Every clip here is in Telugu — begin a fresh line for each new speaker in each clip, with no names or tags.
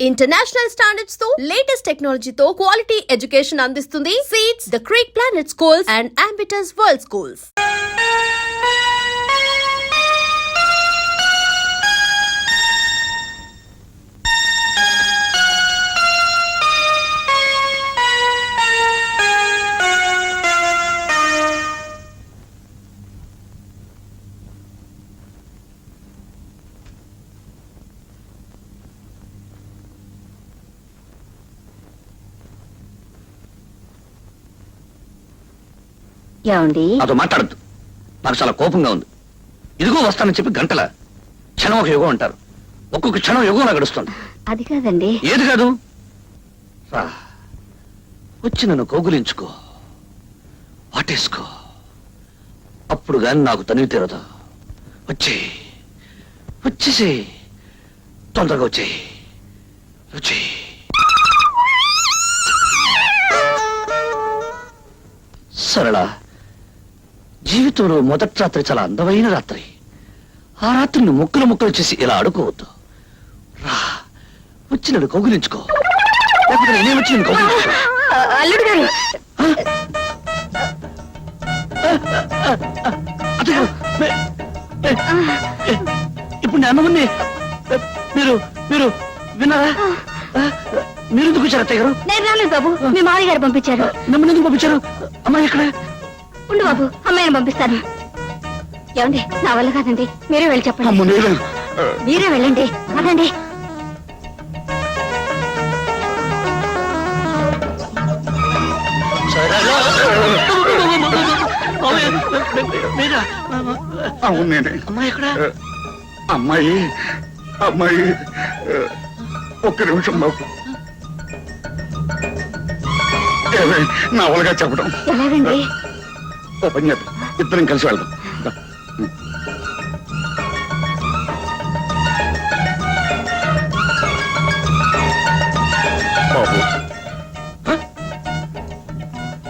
ఇంటర్నేషనల్ స్టాండర్డ్స్ తో లేటెస్ట్ టెక్నాలజీ తో క్వాలిటీ ఎడ్యుకేషన్ అందిస్తుంది seats the creek planet schools and Ambitus world schools.
అదో మాట్లాడద్దు, నాకు చాలా కోపంగా ఉంది. ఇదిగో వస్తానని చెప్పి గంటల క్షణం ఒక యుగం అంటారు. ఒక్కొక్క క్షణం యుగంలా గడుస్తుంది.
అది కాదండి.
ఏది కాదు, రా వచ్చి నన్ను కౌగులించుకో, వాటేసుకో. అప్పుడు గాని నాకు తనివి తీరదు. వచ్చేసి తొందరగా వచ్చి సరళ, జీవితంలో మొదటి రాత్రి చాలా అందమైన రాత్రి. ఆ రాత్రిని ముక్కలు చేసి ఇలా అడుకోవద్దు. రా వచ్చి నన్ను కౌగులించుకో, లేకపోతే నేనే వచ్చి నేను కౌగులించుకో.
అల్లుడు గారు,
ఇప్పుడు నేను అన్నమని మీరు మీరు విన్నారా? మీరు ఎందుకు వచ్చారు అత్తయ్య గారు?
నేను రాలేదు బాబు, మీ మామయ్య గారు పంపించారు.
నమ్మని ఎందుకు పంపించారు? అమ్మాయి ఎక్కడ?
ఉండు బాబు, అమ్మాయిని పంపిస్తాను. ఏమండి, నా వల్ల కాదండి, మీరే వెళ్ళి చెప్పండి. మీరే వెళ్ళండి, అదండి.
అవును నేనే.
అమ్మాయి ఎక్కడ?
అమ్మాయి ఒక్క నిమిషం బాబు. నా వల్లగా చెప్పడం
ఎలాగండి?
ఓ పని చేద్దాం, ఇద్దరం కలిసి వెళ్దాం. బాబు,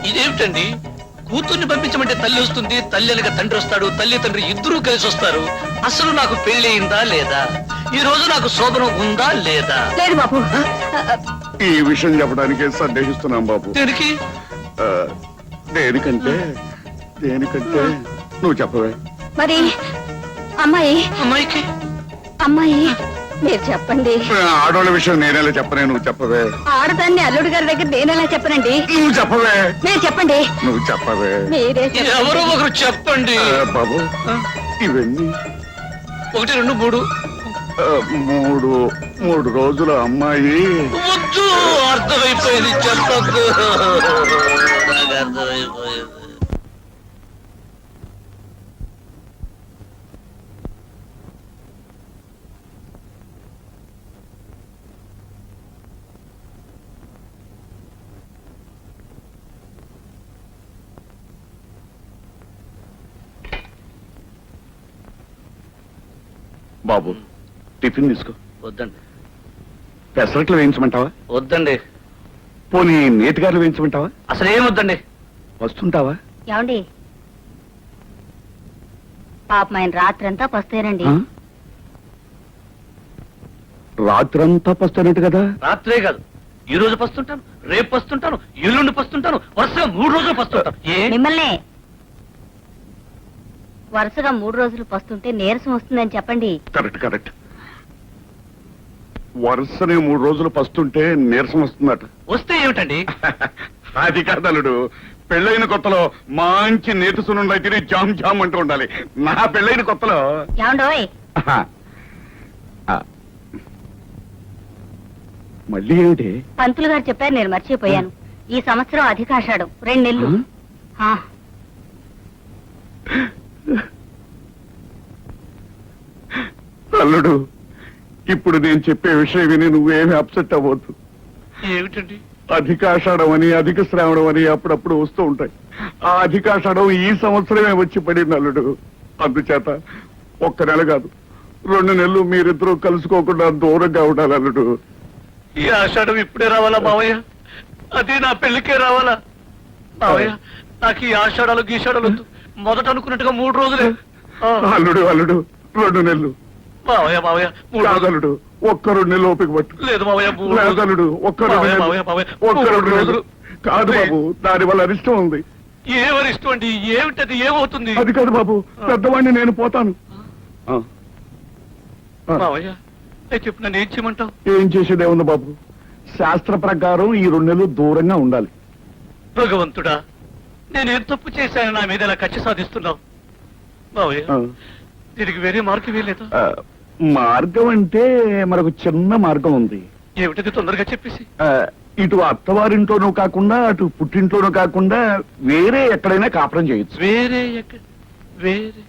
ఇదేమిటండి? కూతుర్ని పంపించమంటే తల్లి వస్తుంది, తల్లి అనగా తండ్రి వస్తాడు, తల్లి తండ్రి ఇద్దరూ కలిసి వస్తారు. అసలు నాకు పెళ్లి అయిందా లేదా? ఈ రోజు నాకు శోభనం ఉందా లేదా?
లేదు బాబు.
ఈ విషయం చెప్పడానికే సందేహిస్తున్నాం బాబు.
దేనికి?
దేనికంటే నువ్వు చెప్పవే.
మరి
అమ్మాయికి
అమ్మాయి మీరు చెప్పండి.
ఆడోళ్ళ విషయం నేనేలా చెప్పనే, నువ్వు చెప్పవే.
ఆడదాన్ని అల్లుడు గారి దగ్గర నేనెలా చెప్పనండి?
నువ్వు చెప్పవే.
మీరు చెప్పండి.
నువ్వు చెప్పవే.
మీరే
ఎవరో ఒకరు చెప్పండి.
బాబు, ఇవన్నీ
1, 2, 3
మూడు రోజుల అమ్మాయి.
వద్దు, అర్థమైపోయింది, చెప్పద్దు. నాకు అర్థమైపోయింది.
బాబు, టిఫిన్ తీసుకో.
వద్దండి.
పెసరట్లు వేయించమంటావా?
వద్దండి.
పోనీ నేతిగారులు వేయించమంటావా?
అసలు ఏం వద్దండి.
వస్తుంటావా?
ఏమండి, పాపమైన రాత్రంతా పస్తేనండి.
రాత్రంతా పస్తానంట కదా.
రాత్రే కాదు, ఈ రోజు పస్తుంటాను, రేపు పస్తుంటాను, ఎల్లుండి పస్తుంటాను, వరుసగా 3 రోజులు పస్తుంటాను.
మిమ్మల్నే వరుసగా 3 రోజులు పస్తుంటే నీరసం వస్తుందని చెప్పండి.
కరెక్ట్. వరుసనే 3 రోజులు పస్తుంటే నీరసం వస్తుందట.
వస్తే ఏమిటండి?
అది కాదలుడు, పెళ్ళైన కొత్తలో మంచి నేతి సున్నుండై తిని జామ్ జామ్ అంటూ ఉండాలి. నా పెళ్ళైన కొత్తలో
ఏమండోయ్,
మళ్ళీ ఏమిటి?
పంతులు గారు చెప్పారు, నేను మర్చిపోయాను. ఈ సంవత్సరం అధికాషాఢం 2 నెలలు.
అల్లుడు, ఇప్పుడు నేను చెప్పే విషయం విని నువ్వేమి అప్సెట్ అవ్వద్దు.
ఏమిటండి?
అధికాషాఢం అని, అధిక శ్రావణం అని అప్పుడప్పుడు వస్తూ ఉంటాయి. ఆ అధికాషాఢం ఈ సంవత్సరమే వచ్చి పడింది అల్లుడు. అందుచేత 1 నెల కాదు, 2 నెలలు మీరిద్దరూ కలుసుకోకుండా దూరంగా ఉండాలి అల్లుడు.
ఈ ఆషాఢం ఇప్పుడే రావాలా మావయ్య? అది నా పెళ్లికే రావాలా మావయ్య? నాకు ఈ ఆషాఢాలు గీషాఢాలు వద్దు. మొదట అనుకున్నట్టుగా 3 రోజులే.
అల్లుడు 2 నెలలు
మావయ్య మావయ్య
కాదలుడు ఒక్క 2 నెలలు ఓపిక పట్టు.
లేదు మావయ్య
లేదలుడు ఒక్క 2
మావయ్య,
నెలలు.
మావయ్య, మావయ్య.
ఒక్క 2 నెలలు. కాదు
ప్లీజ్.
బాబు, దాని వల్ల అరిష్టం ఉంది.
ఏమని ఇష్టం అండి? ఏమిటది? ఏమవుతుంది?
అది కాదు బాబు, పెద్దవాడిని నేను పోతాను. ఆ. ఆ.
మావయ్య నేను చెప్పు, నన్ను ఏం చేయమంటావు?
ఏం చేసేదే ఉంది బాబు, శాస్త్ర ప్రకారం ఈ 2 నెలలు దూరంగా ఉండాలి.
భగవంతుడా, నేనేం తప్పు చేశాను నా మీద ఇలా కక్ష సాధిస్తున్నావు? మావయ్య
ఆ.
దీనికి వేరే మార్గం వేయలేదా?
ఆ, మార్గం అంటే మరొక చిన్న మార్గం ఉంది.
ఏమిటది? తొందరగా చెప్పేసి.
ఆ, ఇటు అత్తవారింట్లోనూ కాకుండా అటు పుట్టింట్లోనూ కాకుండా వేరే ఎక్కడైనా కాపురం చేయొచ్చు.
వేరే ఎక్కడ? వేరే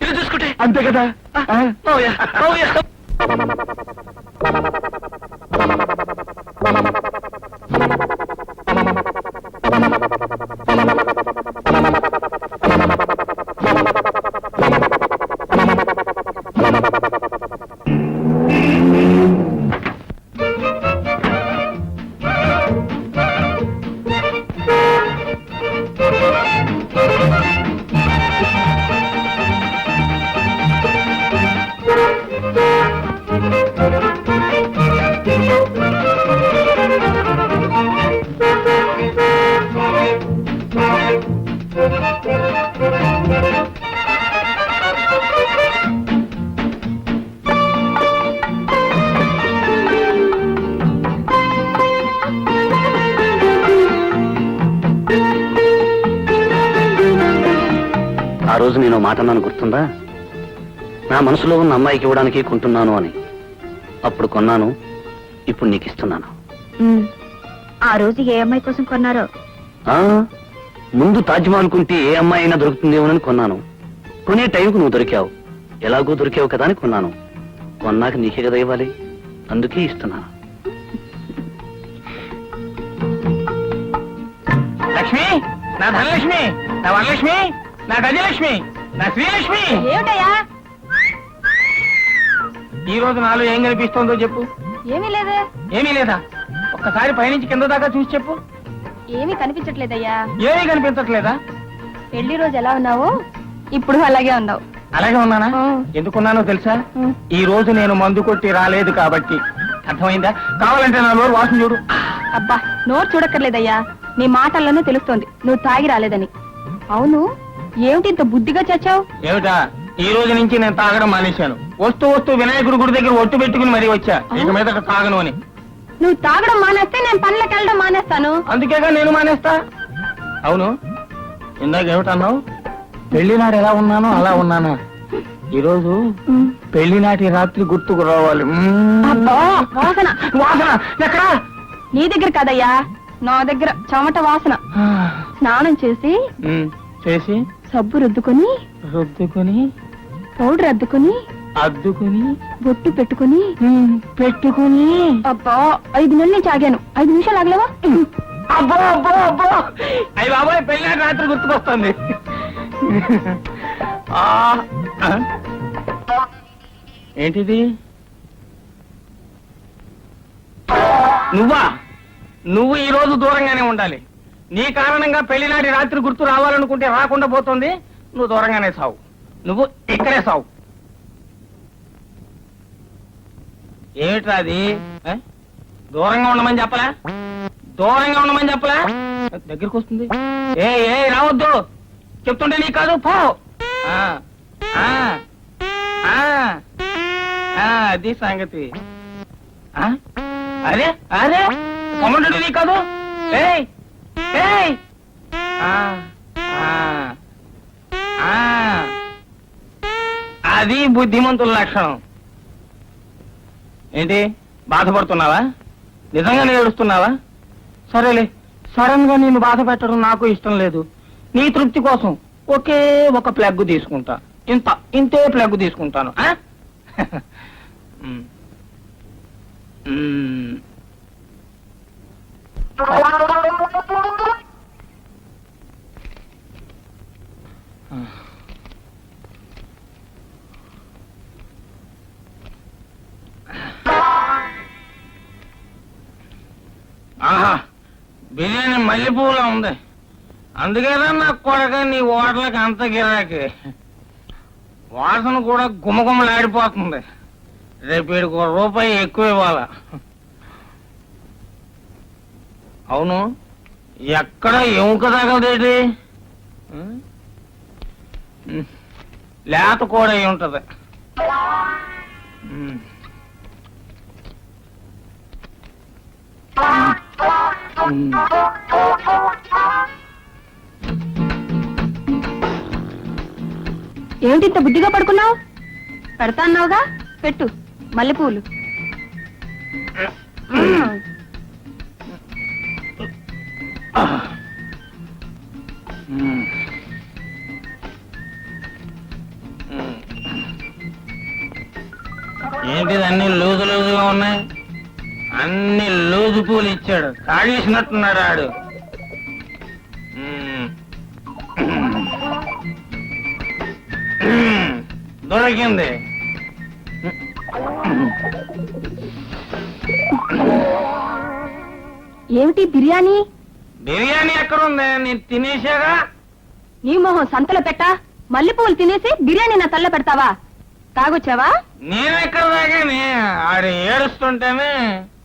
ఇది చూసుకుంటే
అంతే కదా. ఆ?
మావయ్య మావయ్య ఆ రోజు నేను మాట అన్నాను, గుర్తుందా? నా మనసులో ఉన్న అమ్మాయికి ఇవ్వడానికి కొంటున్నాను అని. అప్పుడు కొన్నాను, ఇప్పుడు నీకు ఇస్తున్నాను.
ఆ రోజు ఏ అమ్మాయి కోసం కొన్నారో?
ఆ, ముందు తాజ్మహల్ కుంటే ఏ అమ్మాయి అయినా దొరుకుతుందేమోనని కొన్నాను. కొనే టైంకు నువ్వు దొరికావు. ఎలాగో దొరికావు కదా అని కొన్నాను. కొన్నాక నీకే కదా ఇవ్వాలి, అందుకే ఇస్తున్నాను.
లక్ష్మి, నా ధనలక్ష్మి, నా వరలక్ష్మి, నా గజలక్ష్మి, నా శ్రీలక్ష్మి.
ఏమిటయ్యా?
ఈ రోజు నాలో ఏం కనిపిస్తోందో చెప్పు.
ఏమీ లేదే.
ఏమీ లేదా? ఒక్కసారి పైనుంచి కింద దాకా చూసి చెప్పు.
ఏమీ కనిపించట్లేదయ్యా.
ఏమీ కనిపించట్లేదా?
పెళ్లి రోజు ఎలా ఉన్నావు, ఇప్పుడు అలాగే ఉన్నావు.
అలాగే ఉన్నానా? ఎందుకున్నానో తెలుసా? ఈ రోజు నేను మందు కొట్టి రాలేదు కాబట్టి. అర్థమైందా? కావాలంటే నా నోరు వాసన చూడు.
అబ్బా, నోరు చూడక్కర్లేదయ్యా, నీ మాటల్లోనే తెలుస్తోంది నువ్వు తాగి రాలేదని. అవును, ఏమిటి ఇంత బుద్ధిగా చచ్చావు?
ఏమిటా? ఈ రోజు నుంచి నేను తాగడం మానేశాను. వస్తూ వస్తూ వినాయకుడి గుడి దగ్గర ఒట్టు పెట్టుకుని మరీ వచ్చా, ఇక మీద తాగను అని.
నువ్వు తాగడం మానేస్తే నేను పనులకు వెళ్ళడం మానేస్తాను.
అందుకేగా నేను మానేస్తా. అవును, ఇందాక ఏమిటన్నావు? పెళ్లి నాడు ఎలా ఉన్నానో అలా ఉన్నానా? ఈరోజు పెళ్లి నాటి రాత్రి గుర్తుకు రావాలి.
అబ్బా, వాసన
వాసన ఎక్కడా?
నీ దగ్గర కాదయ్యా, నా దగ్గర చెమట వాసన. స్నానం చేసి
చేసి
సబ్బు రుద్దుకొని పౌడర్ అద్దుకొని
అద్దుకుని
బొట్టు పెట్టుకుని
పెట్టుకుని.
అబ్బా, 5 నెలల నుంచి ఆగాను. 5 నిమిషాలు ఆగలేవా?
అబ్బో అబ్బో అబ్బో, అయ్యి బాబాయ్, పెళ్లి నాటి రాత్రి గుర్తుకొస్తుంది. ఆ, ఆ? ఏంటిది? నువ్వా? నువ్వు ఈ రోజు దూరంగానే ఉండాలి. నీ కారణంగా పెళ్లి నాటి రాత్రి గుర్తు రావాలనుకుంటే రాకుండా పోతుంది. నువ్వు దూరంగానే సావు. నువ్వు ఇక్కడే సావు. ఏమిట్రా అది? దూరంగా ఉండమని చెప్పలా? దూరంగా ఉండమని చెప్పలా? దగ్గరికి వస్తుంది. ఏ రావద్దు చెప్తుంటే నీకు కాదు, పో. అది సంగతి. అరే అరే, కమ్మంటుంటే నీకు కాదు. ఏయ్ ఏయ్, అది బుద్ధిమంతుల లక్షణం. ఏంటి, బాధపడుతున్నావా? నిజంగానే ఏడుస్తున్నావా? సరేలే, సడన్ గా నేను బాధ పెట్టడం నాకు ఇష్టం లేదు. నీ తృప్తి కోసం ఒకే ఒక ప్లగ్ తీసుకుంటా. ఇంతే ప్లగ్ తీసుకుంటాను. ఆహా, బిర్యానీ మల్లెపూలా ఉంది. అందుకేనా నా కొడక నీ ఓటలకు అంత గిరాకి. వాసన కూడా గుమగుమలాడిపోతుంది. రేపు వీడికి ₹1 ఎక్కువ ఇవ్వాలా. అవును, ఎక్కడ ఎముక తగలదేటి? లేత కూడా అయి ఉంటది.
ఏమిటి ఇంత బుద్ధిగా పడుకున్నావు? పెడతా అన్నావుగా, పెట్టు మల్లెపూలు.
ఏంటిది అన్ని లూజు లూజుగా ఉన్నాయి? అన్ని లూజు పూలు ఇచ్చాడు, కాడేసినట్టున్నాడు ఆడు. దొరికింది.
ఏమిటి బిర్యానీ?
బిర్యానీ ఎక్కడుంది? నేను తినేసాగా.
నీ మొహం సంతలో పెట్టా, మల్లెపూలు తినేసి బిర్యానీ నా తల్ల పెడతావా? తాగొచ్చావా?
నేనెక్కడ దాకాని ఆడు ఏడుస్తుంటేనే.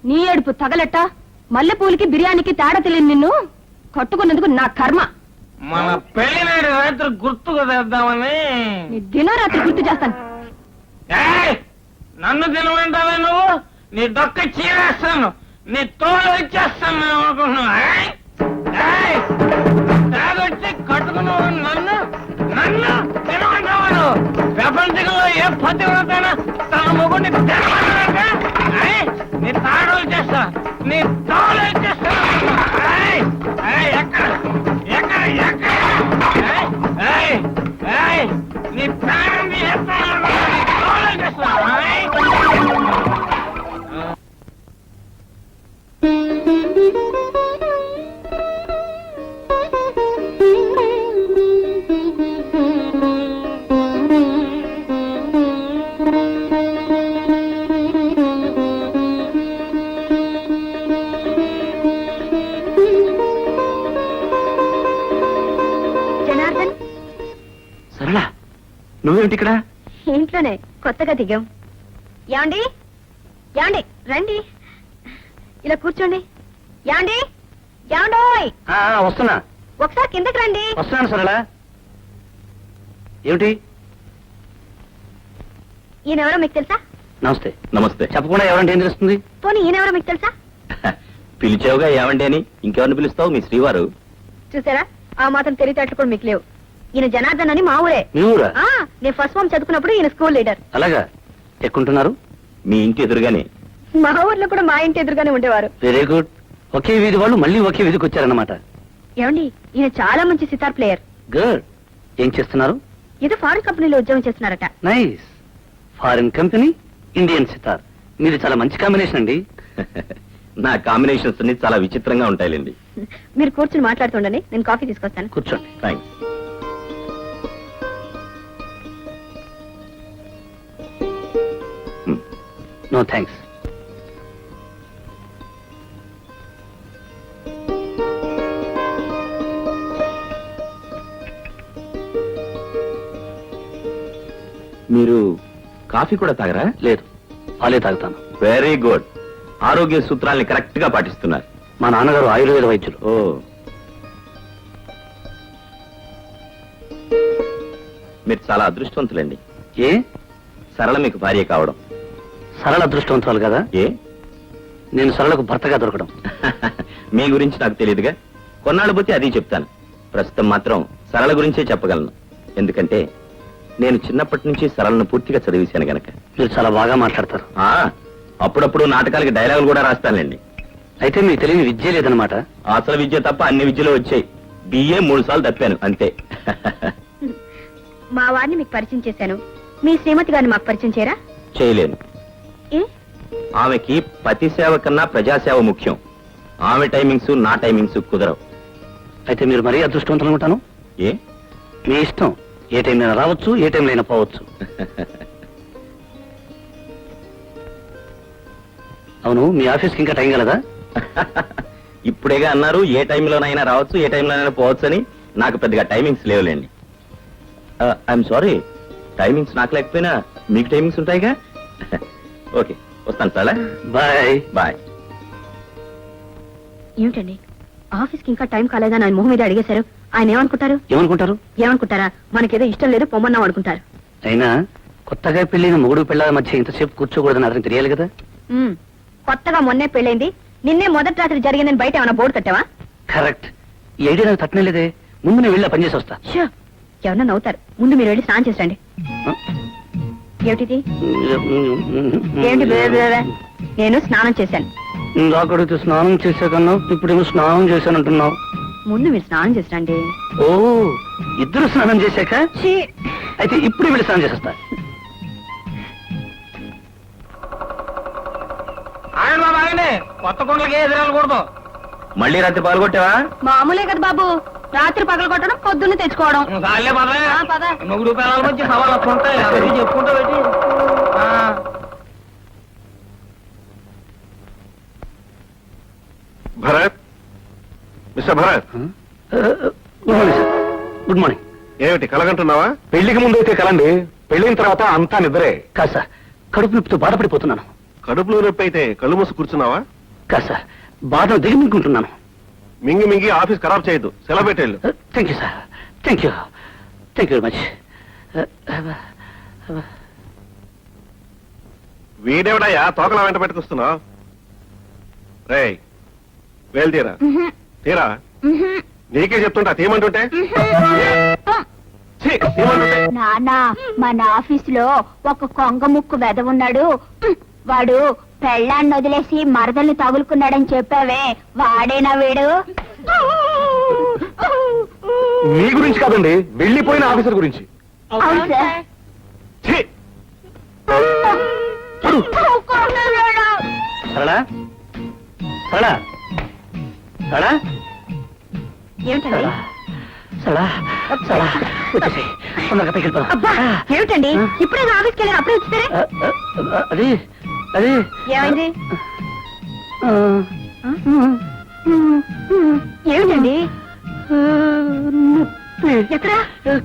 నీ ఏడుపు తగలెట్ట. మల్లెపూలకి బిర్యానీకి తేడా తెలియదు నిన్ను కట్టుకున్నందుకు నా కర్మ.
మన పెళ్లినాడు రాత్రి గుర్తుకు తెద్దామని.
నీ దినరాత్రి గుర్తు చేస్తాను.
ఏయ్! నన్ను తినమంటావే నువ్వు? నీ డొక్క చీరేస్తాను, నీ తోలు వచ్చేస్తాను అనుకుంటున్నావు. తాగొచ్చి కట్టుకున్నావు నన్ను నన్ను తినమంటావా నువ్వు? ప్రపంచంలో ఏ పతివ్రతైనా తన మొగుడిని తినమంటాక నీ తాడు వచ్చేస్తా, నీ తోలు వచ్చేస్తా. ఎక్కడ ఎక్కడ ఎక్కడ నీ ప్రాణం తీసేస్తాను, నీ తోలు వచ్చేస్తా.
జనార్దన్,
సరళ, నువ్వేమిటి ఇక్కడ?
ఇంట్లోనే కొత్తగా దిగాం. యాండి యాండి రండి, ఇలా కూర్చోండి. యాండి యాండోయ్,
వస్తున్నా.
ఒకసారి కిందకి రండి.
వస్తున్నాను సరళ. ఏమిటి?
ఈయనెవరో మీకు తెలుసా?
నమస్తే. నమస్తే. చెప్పకుండా ఎవరంటే ఏం తెలుస్తుంది?
పోనీ ఈయనెవరో మీకు తెలుసా?
పిలిచావుగా ఏమంటే అని, ఇంకెవరిని పిలుస్తావు? మీ శ్రీవారు.
చూసారా, ఆ మాత్రం తెలివితేటలు కూడా మీకు లేవు. ఈయన జనార్దన్ అని మా ఊరే.
మీ ఊరా?
నేను ఫస్ట్ ఫార్మ్ చదువుకున్నప్పుడు ఈయన స్కూల్ లీడర్.
అలాగా. ఎక్కుంటున్నారు? మీ ఇంటి ఎదురుగానే.
మా ఊర్లో కూడా మా ఇంటి ఎదురుగానే ఉండేవారు.
Very good. ఒకే వీధి వాళ్ళు మళ్ళీ ఒకే వీధికి వచ్చారన్నమాట.
ఏమండి, ఈయన చాలా మంచి సితార్ ప్లేయర్.
గుడ్. ఏం చేస్తున్నారు?
ఏదో ఫారిన్ కంపెనీలో ఉద్యోగం చేస్తున్నారట.
Nice. Foreign company, Indian sitar. మీది చాలా మంచి కాంబినేషన్ అండి.
నా కాంబినేషన్స్ అన్ని చాలా విచిత్రంగా ఉంటాయిలేండి.
మీరు కూర్చుని మాట్లాడుతుండని, నేను కాఫీ తీసుకొస్తాను.
కూర్చోండి.
థ్యాంక్స్.
No thanks.
మీరు కాఫీ కూడా తాగరా?
లేదు, పాలే తాగుతాను.
Very good. ఆరోగ్య సూత్రాల్ని కరెక్ట్ గా పాటిస్తున్నారు.
మా నాన్నగారు ఆయుర్వేద వైద్యులు.
ఓ, మీరు చాలా అదృష్టవంతులండి.
ఏ?
సరళ మీకు భార్య కావడం.
సరళ అదృష్టవంతురాలు కదా?
ఏ?
నేను సరళకు భర్తగా దొరకడం.
మీ గురించి నాకు తెలియదుగా. కొన్నాళ్ళు పోతే అది చెప్తాను. ప్రస్తుతం మాత్రం సరళ గురించే చెప్పగలను. ఎందుకంటే నేను చిన్నప్పటి నుంచి సరళను పూర్తిగా చదివేశాను గనక.
మీరు చాలా బాగా మాట్లాడతారు.
అప్పుడప్పుడు నాటకాలకి డైలాగులు కూడా రాస్తానండి.
అయితే మీకు తెలియని విద్య లేదనమాట.
అసలు విద్య తప్ప అన్ని విద్యలు వచ్చాయి. బిఏ 3 సార్లు తప్పాను అంతే.
మా వారిని మీకు పరిచయం చేశాను. మీ శ్రీమతి గారిని మాకు పరిచయం చేయరా?
చేయలేను.
ఏ?
ఆమెకి పతి సేవ కన్నా ప్రజాసేవ ముఖ్యం. ఆమె టైమింగ్స్ నా టైమింగ్స్ కుదరవు.
అయితే మీరు మరీ అదృష్టవంతులు అనుకుంటాను.
ఏ?
మీ ఇష్టం. ఏ టైంలో రావచ్చు, ఏ టైంలో అయినా పోవచ్చు. అవును, మీ ఆఫీస్కి ఇంకా టైం కలదా?
ఇప్పుడేగా అన్నారు ఏ టైంలోనైనా రావచ్చు, ఏ టైంలోనైనా పోవచ్చు అని. నాకు పెద్దగా టైమింగ్స్ లేవులేండి. ఐఎమ్ సారీ, టైమింగ్స్ నాకు లేకపోయినా మీకు టైమింగ్స్ ఉంటాయిగా. ఓకే, వస్తాను సరళ.
బాయ్.
బాయ్.
ఏమిటండి ఆఫీస్కి ఇంకా టైం కాలేదని ఆయన మొహం మీద అడిగేశారు. ఆయన ఏమనుకుంటారు? ఏమనుకుంటారా? మనకేదో ఇష్టం లేదు పొమ్మన్నాం అనుకుంటారు.
అయినా కొత్తగా పెళ్ళైన మొగుడు పిల్లల మధ్య ఇంతసేపు కూర్చోకూడదని అతనికి తెలియాలి కదా.
కొత్తగా మొన్నే పెళ్ళైంది, నిన్నే మొదటి రాత్రి జరిగిందని బయట ఏమైనా బోర్డు కట్టావా?
కరెక్ట్. ఈ ఐడియా నాకు తట్టనేలేదే. ముందు నేను వెళ్ళి పనిచేసి వస్తా.
ఎవరన్నా నవ్వుతారు. ముందు మీరు వెళ్ళి స్నానం చేసండి. ఏమిటిది? ఏమిటి బే బే బే? నేను స్నానం చేశాను.
ఇందాకడితే స్నానం చేశాకన్నా ఇప్పుడేమో స్నానం చేశానంటున్నావు.
ముందు మీరు స్నానం చేసండి.
ఓ, ఇద్దరు స్నానం చేశాక అయితే ఇప్పుడు వెళ్ళి స్నానం చేసేస్తా.
ఆయన బాబు ఆగండి, కొత్త కొండలకి ఎదురెళ్ళకూడదు.
మళ్ళీ రాత్రి పాల్గొట్టావా?
మామూలే కదా బాబు, రాత్రి పగలు కొట్టడం పొద్దున్న తెచ్చుకోవడం.
చాలే పదవే.
ఆ, పద.
మొగుడు పిల్లల మధ్య సవాళ్ళు వస్తుంటాయి, అవి చెప్పుకుంటా పెట్టి.
Bharat, mister Bharat,
good morning.
ఏమిటి కలగంటున్నావా?
పెళ్లికి ముందు అయితే కలండి, పెళ్లిన తర్వాత అంతా నిద్రే.
కాదు సార్, కడుపు నొప్పితో బాధపడిపోతున్నాను.
కడుపులో నొప్పి అయితే కళ్ళు మూసి కూర్చున్నావా?
కాదు సార్, బాధను దిగమింగుకుంటున్నాను.
మింగి మింగి ఆఫీస్ ఖరాబ్ చేయొద్దు, సెలవు పెట్టేళ్ళు.
Thank you sir, thank you very much.
వీడెవడయ్యా తోకలా వెంట పెట్టుకొస్తున్నావు? రేయ్, వేలు తీరా తీరా. నీకే చెప్తుంటా తీయమంటుంటే. ఛీ, తీయమంటుంటే.
నానా, మన ఆఫీస్ లో ఒక కొంగ ముక్కు వెద ఉన్నాడు. వాడు పెళ్ళాన్ని వదిలేసి మరదల్ని తగులుకున్నాడని చెప్పావే, వాడేనా వీడు?
మీ గురించి కాదండి, వెళ్ళిపోయిన ఆఫీసర్ గురించి.
అవును సార్.
ఛీ,
సరళా, సరళా, సరళా,
ఏమిటండి?
సరళా, సరళా, వచ్చేసేయ్. తొందరగా పైకి వెళ్ళిపోదాం.
అబ్బా, ఏమిటండి ఇప్పుడే ఆఫీస్కి వెళ్ళారు, అప్పుడే వచ్చారే?
అది అది
ఏమైంది? ఏమిటండి? ఎక్కడ?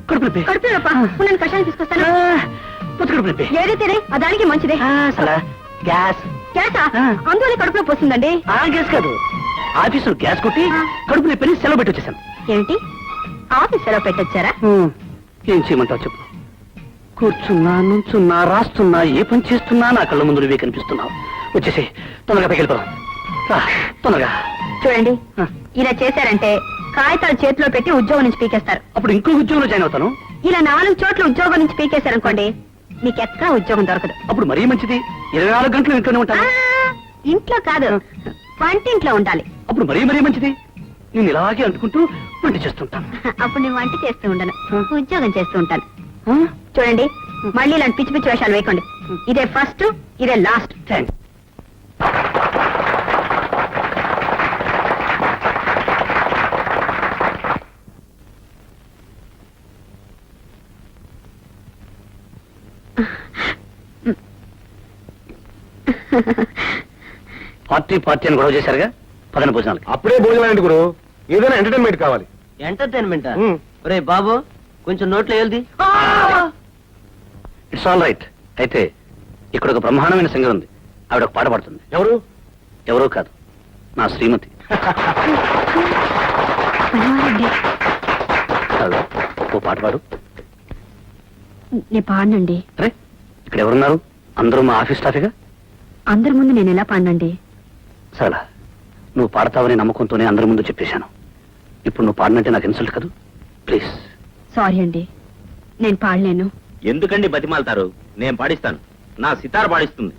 కడుపు నొప్పి.
కడుపు నొప్పా? నేను కషాయం తీసుకొస్తాను.
పొత్తు కడుపు నొప్పి.
ఏదైతేనే దానికి మంచిదే.
సరళా, గ్యాస్.
గ్యాసా? అందువల్ల కడుపులో పోస్తుందండి.
ఆ గ్యాస్ కాదు, ఆఫీసులో గ్యాస్ కొట్టి కడుపు నొప్పిని సెలవు పెట్టి వచ్చేసాను.
ఏమిటి, ఆఫీస్ సెలవు పెట్టొచ్చారా?
ఏం చేయమంటావు చెప్పు. కూర్చున్నా, నుంచున్నా, రాస్తున్నా, ఏ పని చేస్తున్నా నా కళ్ళ ముందు నువ్వే కనిపిస్తున్నావు. వచ్చేసి తొందరగా పైకి వెళ్ళిపోదాం. రా, తొందరగా.
చూడండి, ఇలా చేశారంటే కాగితాలు చేతిలో పెట్టి ఉద్యోగం నుంచి పీకేస్తారు.
అప్పుడు ఇంకో ఉద్యోగంలో జాయిన్ అవుతాను.
ఇలా 4 చోట్ల ఉద్యోగం నుంచి పీకేశారనుకోండి, మీకు ఎక్కడ ఉద్యోగం దొరకదు.
అప్పుడు మరీ మంచిది, 24 గంటలు ఇంట్లోనే
ఆ,
ఉంటాను.
ఇంట్లో కాదు, వంటింట్లో ఉండాలి.
అప్పుడు మరీ మంచిది, నేను ఇలాగే అంటుకుంటూ వంట చేస్తుంటాను.
అప్పుడు నేను వంట చేస్తూ ఉండను, ఉద్యోగం చేస్తూ ఉంటాను. చూడండి, మళ్ళీ ఇలాంటి పిచ్చి పిచ్చి వేషాలు వేయకండి. ఇదే ఫస్ట్, ఇదే లాస్ట్.
థ్యాంక్స్. పార్టీ అని గొడవ చేశారుగా, పదన భోజనాలకి.
అప్పుడే భోజనం గురు, ఏదైనా ఎంటర్టైన్మెంట్ కావాలి.
ఎంటర్టైన్మెంట్ రే బాబు, కొంచెం నోట్లో వెళ్ది.
It's all right. అయితే ఇక్కడ ఒక బ్రహ్మాండమైన సింగర్ ఉంది, ఆవిడ ఒక పాట పాడుతుంది.
ఎవరు?
ఎవరో కాదు, నా శ్రీమతి. హలో, ఓ పాట పాడు.
నేను పాడనండి.
అరే, ఇక్కడ ఎవరున్నారు? అందరూ మా ఆఫీస్ స్టాఫేగా.
అందరి ముందు నేను ఎలా పాడనండి?
సరళ, నువ్వు పాడతావని నమ్మకంతోనే అందరి ముందు చెప్పేశాను. ఇప్పుడు నువ్వు పాడినంటే నాకు ఇన్సల్ట్ కదూ. ప్లీజ్.
సారీ అండి, నేను పాడలేను.
ఎందుకండి బతిమాలతారు? నేను పాడిస్తాను, నా సితార్ పాడిస్తుంది.